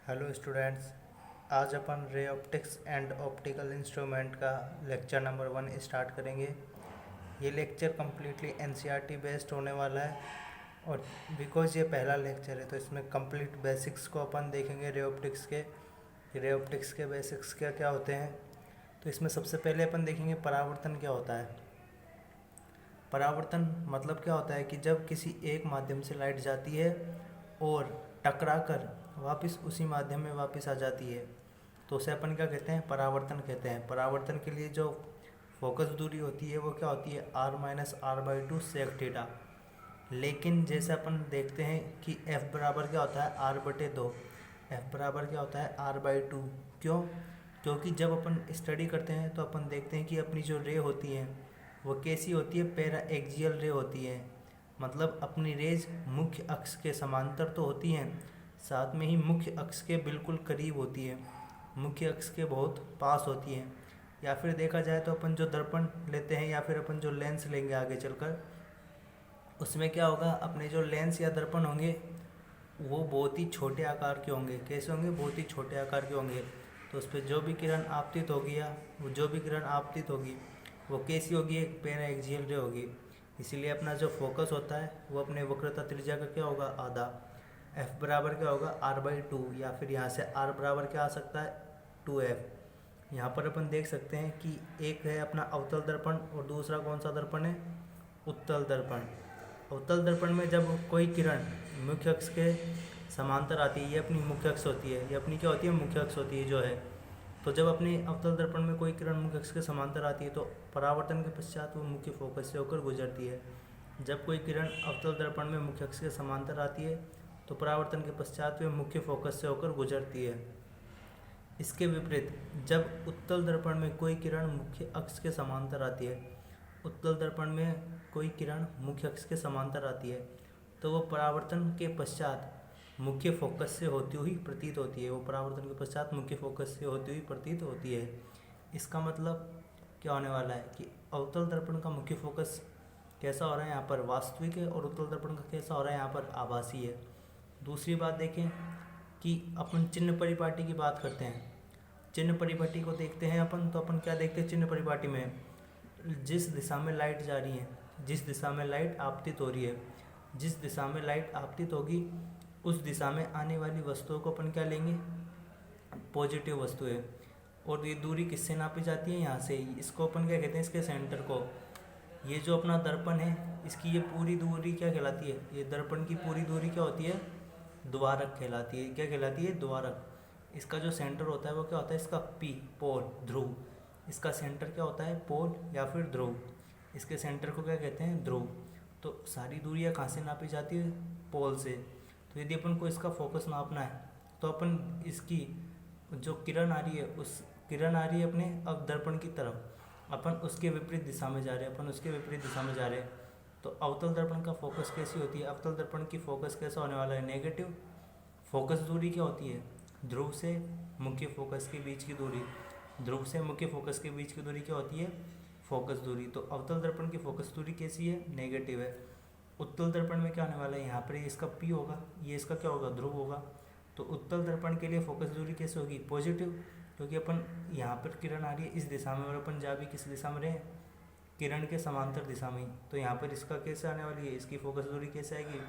Hello students. आज अपन ray optics and optical instrument का लेक्चर नंबर 1 स्टार्ट करेंगे। ये लेक्चर कम्प्लीटली एनसीईआरटी बेस्ड होने वाला है और बिकॉज ये पहला लेक्चर है तो इसमें कंप्लीट बेसिक्स को अपन देखेंगे रे ऑप्टिक्स के। रे ऑप्टिक्स के बेसिक्स क्या क्या होते हैं, तो इसमें सबसे पहले अपन देखेंगे परावर्तन क्या होता है। परावर्तन मतलब क्या होता है कि जब किसी एक माध्यम से लाइट जाती है और टकरा कर वापस उसी माध्यम में वापस आ जाती है तो उसे अपन क्या कहते हैं, परावर्तन कहते हैं। परावर्तन के लिए जो फोकस दूरी होती है वो क्या होती है, r-r/2 सेक थीटा। लेकिन जैसे अपन देखते हैं कि f बराबर क्या होता है, r/2। f बराबर क्या होता है, r/2। क्यों? क्योंकि जब अपन स्टडी करते हैं तो अपन देखते हैं कि अपनी जो रे होती है वो कैसी होती है, पैरा एक्सियल रे होती है। मतलब अपनी रेज मुख्य अक्ष के समांतर तो होती हैं, साथ में ही मुख्य अक्ष के बिल्कुल करीब होती है, मुख्य अक्ष के बहुत पास होती है। या फिर देखा जाए तो अपन जो दर्पण लेते हैं या फिर अपन जो लेंस लेंगे आगे चलकर, उसमें क्या होगा, अपने जो लेंस या दर्पण होंगे वो बहुत ही छोटे आकार के होंगे। कैसे होंगे, बहुत ही छोटे आकार के होंगे। तो उस पर जो भी किरण आपतित होगी या वो जो भी किरण आपतित होगी वो कैसी होगी, एक पैरा एक्सियल रे होगी। इसीलिए अपना जो फोकस होता है वो अपने वक्रता त्रिज्या का क्या होगा, आधा। f बराबर क्या होगा, r/2, या फिर यहाँ से r बराबर क्या आ सकता है, 2f। यहाँ पर अपन देख सकते हैं कि एक है अपना अवतल दर्पण और दूसरा कौन सा दर्पण है, उत्तल दर्पण। अवतल दर्पण में जब कोई किरण मुख्य अक्ष के समांतर आती है, ये अपनी मुख्य अक्ष होती है, ये अपनी क्या होती है, मुख्य अक्ष होती है जो है। तो जब अपने अवतल दर्पण में कोई किरण मुख्य अक्ष के समांतर आती है तो परावर्तन के पश्चात वो मुख्य फोकस से होकर गुजरती है। जब कोई किरण अवतल दर्पण में मुख्य अक्ष के समांतर आती है तो परावर्तन के पश्चात वे मुख्य फोकस से होकर गुजरती है। इसके विपरीत जब उत्तल दर्पण में कोई किरण मुख्य अक्ष के समांतर आती है, उत्तल दर्पण में कोई किरण मुख्य अक्ष के समांतर आती है तो वो परावर्तन के पश्चात मुख्य फोकस से होती हुई प्रतीत होती है। वो परावर्तन के पश्चात मुख्य फोकस से होती हुई प्रतीत होती है। इसका मतलब क्या होने वाला है कि अवतल दर्पण का मुख्य फोकस कैसा हो रहा है यहाँ पर, वास्तविक है, और उत्तल दर्पण का कैसा हो रहा है यहाँ पर, आभासी है। दूसरी बात देखें कि अपन चिन्ह परिपाटी की बात करते हैं। चिन्ह परिपाटी को देखते हैं अपन, तो अपन क्या देखते हैं चिन्ह परिपाटी में, जिस दिशा में लाइट जा रही है, जिस दिशा में लाइट आपतित हो रही है, जिस दिशा में लाइट आपतित होगी उस दिशा में आने वाली वस्तुओं को अपन क्या लेंगे, पॉजिटिव वस्तुएं। और ये दूरी किससे नापी जाती है, यहाँ से। इसको अपन क्या कहते हैं, इसके सेंटर को। ये जो अपना दर्पण है इसकी ये पूरी दूरी क्या कहलाती है, ये दर्पण की पूरी दूरी क्या होती है, द्वारक कहलाती है। क्या कहलाती है, द्वारक। इसका जो सेंटर होता है वो क्या होता है, इसका पी, पोल, ध्रुव। इसका सेंटर क्या होता है, पोल या फिर ध्रुव। इसके सेंटर को क्या कहते हैं, ध्रुव। तो सारी दूरियाँ कहाँ से नापी जाती है, पोल से। तो यदि अपन को इसका फोकस नापना है तो अपन इसकी जो किरण आ रही है, उस किरण आ रही है अपने अब दर्पण की तरफ, अपन उसके विपरीत दिशा में जा रहे हैं, अपन उसके विपरीत दिशा में जा रहे हैं। तो अवतल दर्पण का फोकस कैसी होती है, अवतल दर्पण की फोकस कैसा होने वाला है, नेगेटिव। फोकस दूरी क्या होती है, ध्रुव से मुख्य फोकस के बीच की दूरी, ध्रुव से मुख्य फोकस के बीच की दूरी क्या होती है, फोकस दूरी। तो अवतल दर्पण की फोकस दूरी कैसी है, नेगेटिव है। उत्तल दर्पण में क्या होने वाला है, यहाँ पर इसका पी होगा, ये इसका क्या होगा, ध्रुव होगा। तो उत्तल दर्पण के लिए फोकस दूरी कैसे होगी, पॉजिटिव, क्योंकि अपन यहाँ पर किरण आ रही है इस दिशा में और अपन जा भी किस दिशा में रहे, किरण के समांतर दिशा में। तो यहाँ पर इसका कैसे आने वाली है, इसकी फोकस दूरी कैसे आएगी,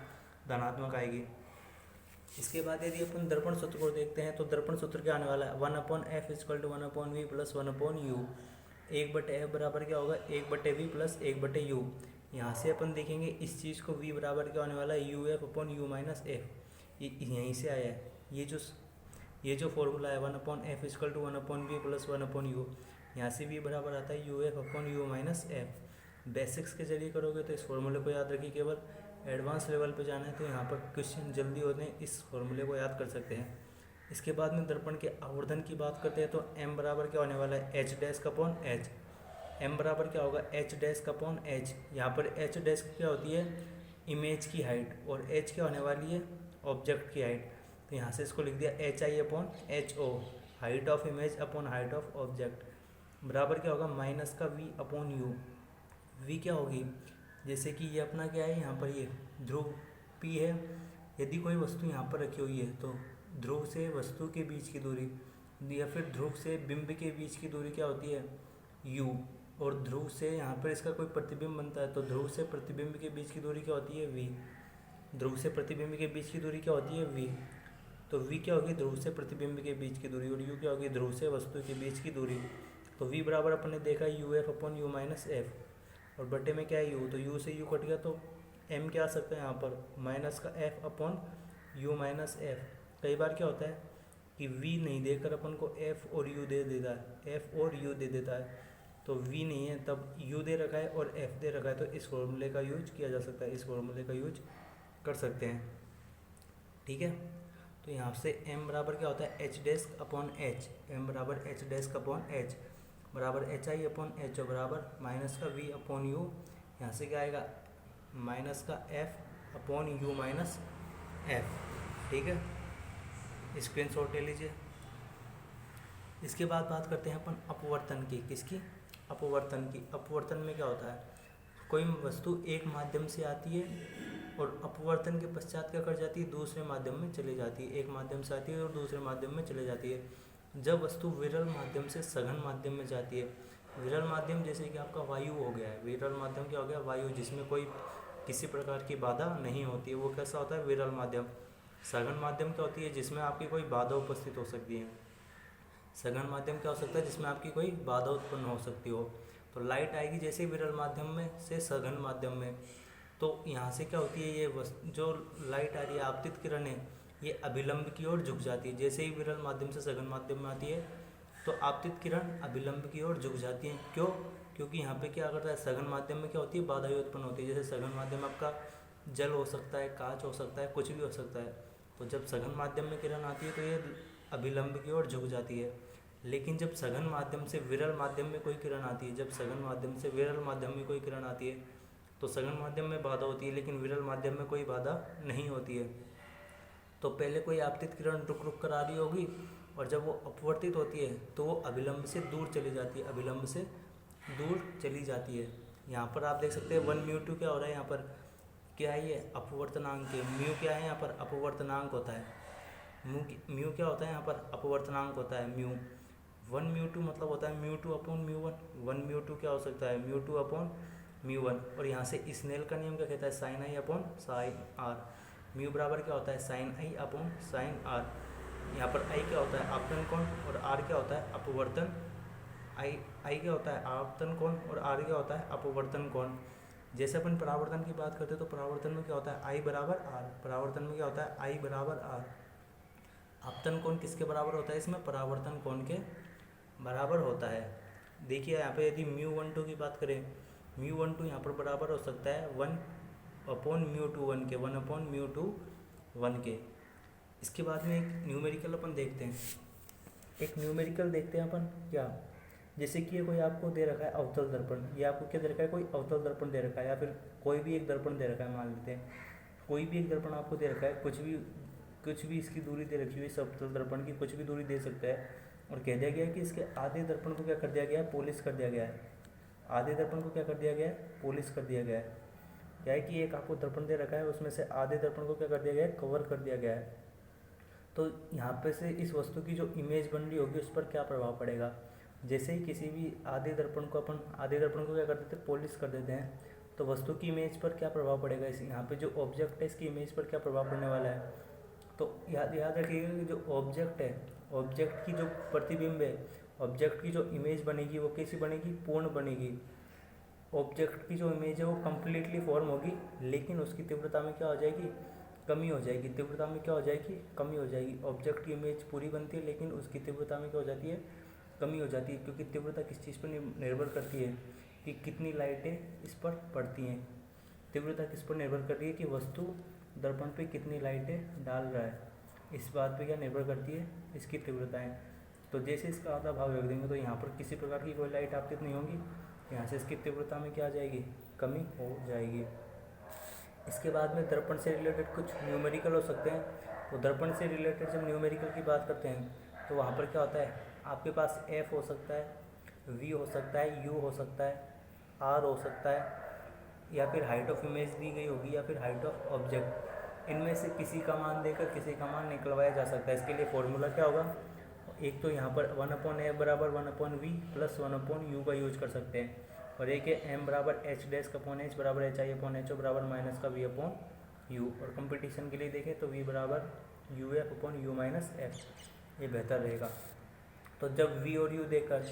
धनात्मक आएगी। इसके बाद यदि अपन दर्पण सूत्र को देखते हैं तो दर्पण सूत्र क्या आने वाला है, 1/f = 1/v + 1/u। 1/f बराबर क्या होगा, 1/v + 1/u। यहाँ से अपन देखेंगे इस चीज़ को, v बराबर क्या होने वाला है, uf/u - f। यहीं से आया है ये जो फॉर्मूला है, 1/f = 1/v + 1/u। यहाँ से v बराबर आता है uf/u - f। बेसिक्स के जरिए करोगे तो इस फॉर्मूले को याद रखिए। केवल एडवांस लेवल पे जाना है तो यहाँ पर क्वेश्चन जल्दी होते हैं, इस फॉर्मूले को याद कर सकते हैं। इसके बाद में दर्पण के आवर्धन की बात करते हैं तो m बराबर क्या होने वाला है, h'/h। m बराबर क्या होगा, h'/h। यहाँ पर h' क्या होती है, इमेज की हाइट, और h क्या होने वाली है, ऑब्जेक्ट की हाइट। तो यहाँ से इसको लिख दिया hi/ho, height of image upon height of object, बराबर क्या होगा, माइनस का v/u। v क्या होगी, जैसे कि ये अपना क्या है, यहाँ पर ये ध्रुव p है। यदि कोई वस्तु यहाँ पर रखी हुई है तो ध्रुव से वस्तु के बीच की दूरी, या फिर ध्रुव से बिंब के बीच की दूरी क्या होती है, u। और ध्रुव से यहाँ पर इसका कोई प्रतिबिंब बनता है, तो ध्रुव से प्रतिबिंब के बीच की दूरी क्या होती है, v। ध्रुव से प्रतिबिंब के बीच की दूरी क्या होती है, v। तो v क्या होगी, ध्रुव से प्रतिबिंब के बीच की दूरी, और u क्या होगी, ध्रुव से वस्तु के बीच की दूरी। तो v बराबर अपन ने देखा U F upon you minus F, और बटे में क्या है u, तो u से u कट गया, तो m क्या आ सकता है यहाँ पर, माइनस का f upon u minus F. कई बार क्या होता है कि v नहीं देकर अपन को f और u दे देता है, f और u दे देता है, तो v नहीं है तब u दे रखा है और f दे रखा है, तो इस फॉर्मूले का यूज किया जा सकता है, इस फॉर्मूले का यूज कर सकते हैं। ठीक है, तो यहाँ से m बराबर क्या होता है, H desk upon H, m बराबर एच डेस्क अपॉन एच बराबर एच आई अपॉन एच, बराबर माइनस का v अपॉन यू, यहाँ से क्या आएगा, माइनस का f upon you minus F. ठीक है, स्क्रीनशॉट ले लीजिए। इसके बाद बात करते हैं अपन अपवर्तन की, किसकी, अपवर्तन की। अपवर्तन में क्या होता है, कोई वस्तु एक माध्यम से आती है और अपवर्तन के पश्चात क्या कर जाती है, दूसरे माध्यम में चली जाती है। एक माध्यम से आती है और दूसरे माध्यम में चले जाती है। जब वस्तु विरल माध्यम से सघन माध्यम में जाती है, विरल माध्यम जैसे कि आपका वायु हो गया है, विरल माध्यम क्या हो गया, वायु, जिसमें कोई किसी प्रकार की बाधा नहीं होती है, वो कैसा होता है, विरल माध्यम। सघन माध्यम क्या होती है, जिसमें आपकी कोई बाधा उपस्थित हो सकती है। सघन माध्यम क्या हो सकता है, जिसमें आपकी कोई बाधा उत्पन्न हो सकती हो। तो लाइट आएगी जैसे विरल माध्यम में से सघन माध्यम में, तो यहाँ से क्या होती है, ये जो लाइट आ रही है, आपतित किरण है, ये अभिलंब की ओर झुक जाती है। जैसे ही विरल माध्यम से सघन माध्यम में आती है तो आपतित किरण अभिलंब की ओर झुक जाती है। क्यों, क्योंकि यहाँ पे क्या करता है, सघन माध्यम में क्या होती है, बाधा उत्पन्न होती है। जैसे सघन माध्यम आपका जल हो सकता है, कांच हो सकता है, कुछ भी हो सकता है। तो जब सघन माध्यम में किरण आती है तो ये अभिलंब की ओर झुक जाती है। लेकिन जब सघन माध्यम से विरल माध्यम में कोई किरण आती है, जब सघन माध्यम से विरल माध्यम में कोई किरण आती है तो सघन माध्यम में बाधा होती है, लेकिन विरल माध्यम में कोई बाधा नहीं होती है। तो पहले कोई आपतित किरण रुक रुक कर आ रही होगी, और जब वो अपवर्तित होती है तो वो अभिलंब से दूर चली जाती है, अभिलंब से दूर चली जाती है। यहाँ पर आप देख सकते हैं 1 μ2 क्या हो रहा है, यहाँ पर क्या है, ये अपवर्तनांक है। म्यू क्या है, यहाँ पर अपवर्तनांक होता है। म्यू क्या होता है, यहाँ पर अपवर्तनांक होता है म्यू। 1 μ2 मतलब होता है μ2 अपॉन μ1। 1 μ2 क्या हो सकता है, μ2 अपॉन μ1। और यहाँ से स्नेल का नियम क्या कहता है, sine i upon sine r. Mu बराबर क्या होता है, sine i upon sine r. यहाँ पर आई क्या होता है, आपतन कोण, और आर क्या होता है, अपवर्तन। आई क्या होता है, आपतन कोण, और आर क्या होता है, अपवर्तन कोण। जैसे अपन परावर्तन की बात करते हैं तो परावर्तन में क्या होता है, आई बराबर आर। परावर्तन में क्या होता है, आई बराबर आर। आपतन कोण किसके बराबर होता है, इसमें परावर्तन कोण के बराबर होता है। देखिए यहाँ पे यदि μ12 की बात करें, μ12 यहाँ पर बराबर हो सकता है 1 अपॉन μ21 के, 1 अपॉन μ21 के। इसके बाद में एक न्यूमेरिकल अपन देखते हैं, एक न्यूमेरिकल देखते हैं अपन क्या, जैसे कि ये कोई आपको दे रखा है अवतल दर्पण, ये आपको क्या दे रखा है, कोई अवतल दर्पण दे रखा है, या फिर कोई भी एक दर्पण दे रखा है, मान लेते हैं कोई भी एक दर्पण आपको दे रखा है, कुछ भी इसकी दूरी दे रखी हुई है, अवतल दर्पण की कुछ भी दूरी दे सकता है, और कह दिया गया है कि इसके आधे दर्पण को क्या कर दिया गया है, पॉलिश कर दिया गया है। आधे दर्पण को क्या कर दिया गया है, पॉलिश कर दिया गया है। क्या है कि एक आपको दर्पण दे रखा है, उसमें से आधे दर्पण को क्या कर दिया गया है, कवर कर दिया गया है। तो यहाँ पे से इस वस्तु की जो इमेज बन रही होगी उस पर क्या प्रभाव पड़ेगा। जैसे ही किसी भी आधे दर्पण को क्या कर देते हैं, पॉलिश कर देते हैं, तो वस्तु की इमेज पर क्या प्रभाव पड़ेगा, इस यहाँ पे जो ऑब्जेक्ट है इसकी इमेज पर क्या प्रभाव पड़ने वाला है। तो याद रखिएगा कि जो ऑब्जेक्ट है, ऑब्जेक्ट की जो प्रतिबिंब है, ऑब्जेक्ट की जो इमेज बनेगी वो कैसी बनेगी, पूर्ण बनेगी। ऑब्जेक्ट की जो इमेज है वो कम्प्लीटली फॉर्म होगी, लेकिन उसकी तीव्रता में क्या हो जाएगी, कमी हो जाएगी। तीव्रता में क्या हो जाएगी, कमी हो जाएगी। ऑब्जेक्ट की इमेज पूरी बनती है, लेकिन उसकी तीव्रता में क्या हो जाती है, कमी हो जाती है। क्योंकि तीव्रता किस चीज़ पर निर्भर करती है, कि कितनी लाइटें इस पर पड़ती हैं। तीव्रता किस पर निर्भर कर रही है, कि वस्तु दर्पण पे कितनी लाइटें डाल रहा है, इस बात पे क्या निर्भर करती है, इसकी तीव्रताएं। तो जैसे इसका आधा भाग रख देंगे तो यहाँ पर किसी प्रकार की कोई लाइट आपतित नहीं होगी, यहाँ से इसकी तीव्रता में क्या आ जाएगी, कमी हो जाएगी। इसके बाद में दर्पण से रिलेटेड कुछ न्यूमेरिकल हो सकते हैं। तो दर्पण से रिलेटेड जब न्यूमेरिकल की बात करते हैं तो वहाँ पर क्या होता है, आपके पास एफ हो सकता है, वी हो सकता है, यू हो सकता है, आर हो सकता है, या फिर हाइट ऑफ इमेज दी गई होगी, या फिर हाइट ऑफ ऑब्जेक्ट। इनमें से किसी का मान देकर किसी का मान निकलवाया जा सकता है। इसके लिए फॉर्मूला क्या होगा, एक तो यहाँ पर 1/f बराबर 1/v प्लस 1/u का यूज कर सकते हैं, और एक है m बराबर h डैश अपॉन h बराबर hi/ho बराबर माइनस का v/u। और कंपटीशन के लिए देखें तो v बराबर uf/u-f, ये बेहतर रहेगा। तो जब v और u देकर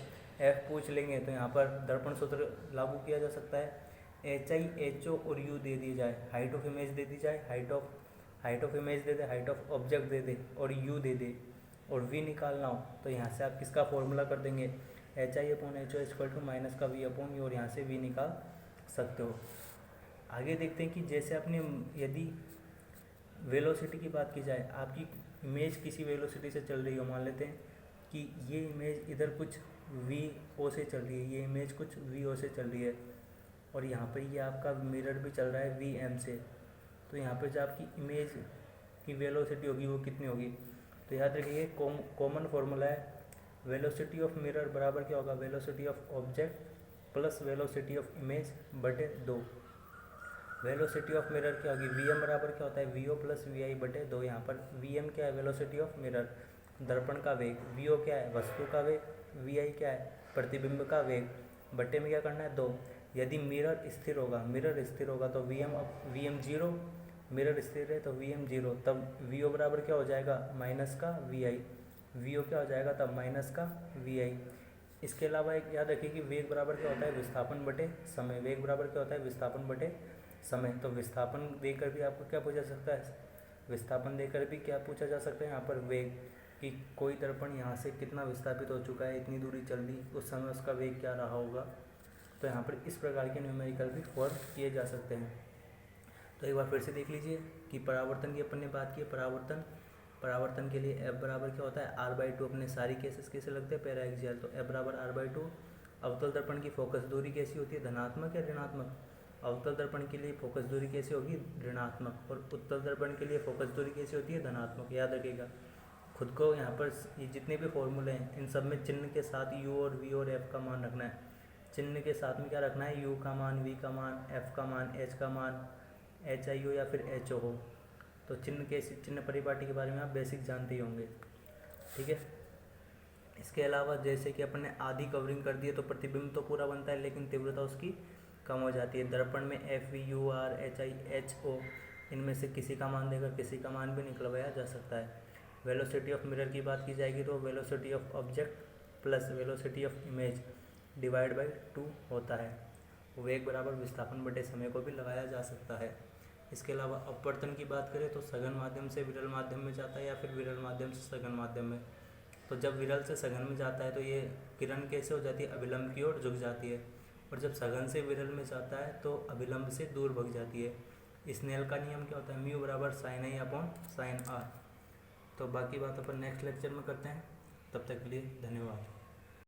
f पूछ लेंगे तो यहाँ पर दर्पण सूत्र लागू किया जा सकता है। hi, ho और u दे दी जाए, हाइट ऑफ इमेज दे दी जाए, हाइट ऑफ इमेज दे दे, हाइट ऑफ ऑब्जेक्ट दे दे और u दे दे, और v निकालना हो तो यहाँ से आप किसका फॉर्मूला कर देंगे, hi/ho इक्वल टू माइनस का v/u, और यहाँ से v निकाल सकते हो। आगे देखते हैं कि जैसे आपने यदि वेलोसिटी की बात की जाए, आपकी इमेज किसी वेलोसिटी से चल रही हो, मान लेते हैं कि ये इमेज इधर कुछ v/o से चल रही है, ये इमेज कुछ v/o से चल रही है, और यहाँ पर ये आपका मिरर भी चल रहा है v/m से। तो यहाँ पर जो आपकी इमेज की वेलोसिटी होगी वो कितनी होगी, तो याद रखिए कॉमन फॉर्मूला है वेलोसिटी ऑफ मिरर बराबर क्या होगा, velocity of object plus velocity of image बटे 2। वेलोसिटी ऑफ मिरर क्या होगी, vm बराबर क्या होता है, vo प्लस vi बटे 2। यहाँ पर vm क्या है, वेलोसिटी ऑफ मिरर दर्पण का वेग, vo क्या है, वस्तु का वेग, vi क्या है, प्रतिबिंब का वेग, बटे में क्या करना है 2। यदि मिरर स्थिर होगा तो vm 0, मिरर स्थिर है तो vm 0, तब vo बराबर क्या हो जाएगा, माइनस का vi, vo क्या हो जाएगा तब माइनस का vi। इसके अलावा एक याद रखिए कि वेग बराबर क्या होता है, विस्थापन बटे समय, वेग बराबर क्या होता है, विस्थापन बटे समय। तो विस्थापन देकर भी आपको क्या पूछा जा सकता है, विस्थापन देकर भी क्या पूछा जा सकता है यहाँ पर वेग, कि कोई दर्पण यहाँ से कितना विस्थापित हो चुका है, इतनी दूरी चल दी, उस समय उसका वेग क्या रहा होगा। तो यहाँ पर इस प्रकार के न्यूमेरिकल भी फॉर्म किए जा सकते हैं। तो एक बार फिर से देख लीजिए कि परावर्तन की अपन ने बात की, परावर्तन के लिए f बराबर क्या होता है, r/2। अपने सारी केसेस कैसे लगते हैं, पैरा एक्सियल, तो f बराबर r/2। अवतल दर्पण की फोकस दूरी कैसी होती है, धनात्मक या ऋणात्मक, अवतल दर्पण के लिए फोकस दूरी कैसी होगी, ऋणात्मक, और उत्तल दर्पण के लिए फोकस दूरी कैसी होती है, धनात्मक। याद रखिएगा खुद को, यहाँ पर ये जितने भी फॉर्मूले हैं इन सब में चिन्ह के साथ u और v और f का मान रखना है। चिन्ह के साथ में क्या रखना है, u का मान, v का मान, f का मान, h का मान, hi या फिर ho हो। तो चिन्ह परिपाटी के बारे में आप बेसिक जानते ही होंगे, ठीक है। इसके अलावा जैसे कि अपन ने आधी कवरिंग कर दी है तो प्रतिबिंब तो पूरा बनता है लेकिन तीव्रता उसकी कम हो जाती है। दर्पण में f, v, u, r, h, i, h, o इनमें से किसी का मान देकर किसी का मान भी निकलवाया जा सकता है। वेलोसिटी ऑफ मिरर की बात की जाएगी तो velocity of object plus velocity of image divide by 2 होता है। वेग बराबर विस्थापन बटे समय को भी लगाया जा सकता है। इसके अलावा अपवर्तन की बात करें तो सघन माध्यम से विरल माध्यम में जाता है या फिर विरल माध्यम से सघन माध्यम में। तो जब विरल से सघन में जाता है तो ये किरण कैसे हो जाती है, अभिलंब की ओर झुक जाती है, और जब सघन से विरल में जाता है तो अभिलंब से दूर भग जाती है। स्नेल का नियम क्या होता है, म्यू बराबर sin i upon sin r। तो बाकी बात अपन नेक्स्ट लेक्चर में करते हैं, तब तक के लिए धन्यवाद।